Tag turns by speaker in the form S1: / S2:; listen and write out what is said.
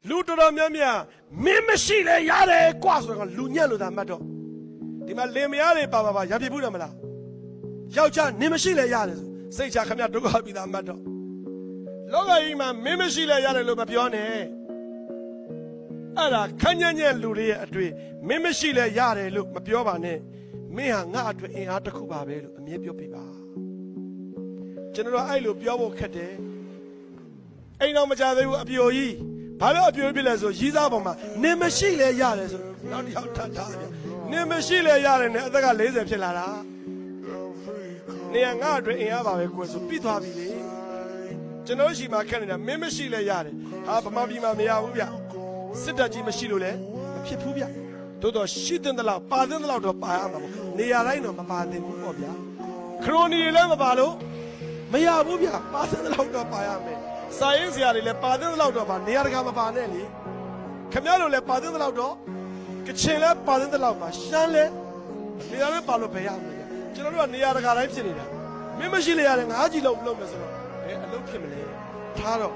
S1: လူတော်တော်များများမင်းမရှိလဲရတယ်ကွာဆိုတော့လူညံ့လို့သာမှတ်တော့ဒီမှာလင်မယားတွေပါရပြဘူးတယ်မလားယောက်ျားနင်မရှိလဲရတယ်ဆိုစိတ်ချခမရဒုက္ခပြီးသားမှတ်တော့လောကကြီးမှာမင်းမရှိလဲရတယ်လို့မပြောနဲ့အဲ့ဒါခန့်ညံ့ညံ့လူတွေရဲ့အတွေ့မင်းမရှိလဲရတယ်လို့မပြောပါနဲ့မင်းဟာငါ့အတွက်အင်အားတစ်ခုပါပဲလို့အမြဲပြောပြပါကျွန်တော်အဲ့လိုပြောဖို့ခက်တယ်အိမ်တော်မကြသေးဘူးအပြိုကြီးဘာလို့အပြိုကြီးဖြစ်လဲဆိုရီးစားပေါ်မှာနင်မရှိလဲရတယ်ဆိုနောက်တစ်ယောက်ထပ်ထားတယ်နင်မရှိလဲရတယ်နဲ့အသက်က40ဖြစ်လာတာနေရငါအတွက်အင်အားပါပဲကိုယ်ဆိုပြီးသွားပြီလေကျွန်တော်ရှိမှခက်နေတာမင်းမရှိလဲရတယ်ဟာဗမာပြည်မှာမရဘူးဗျစစ်တပ်ကြီးမရှိလို့လည်းမဖြစ်ဘူးဗျတိုးတော့ရှိတဲ့လောက်ပါတဲ့လောက်တော့ပါရမှာပေါ့နေရာတိုင်းတော့မပါသင့်ဘူးပေါ့ဗျာခရိုနီတွေလည်းမပါလို့မရဘူးဗျပါတဲ့လောက်တော့ပါရမယ်စာရေးဆရာတွေလည်းပါတဲ့လောက်တော့ပါနေရာတကာမပါနဲ့လေခမရတို့လည်းပါတဲ့လောက်တော့ကချင်လည်းပါတဲ့လောက်ပါရှမ်းလည်းနေရာလည်းပါလို့ပဲရမယ်ကျွန်တော်တို့ကနေရာတကာတိုင်းဖြစ်နေတာမင်းမရှိလေရတယ်ငါးကြီးလောက်လုပ်မယ်ဆိုတော့ဘယ်အလုပ်ဖြစ်မလဲထားတော့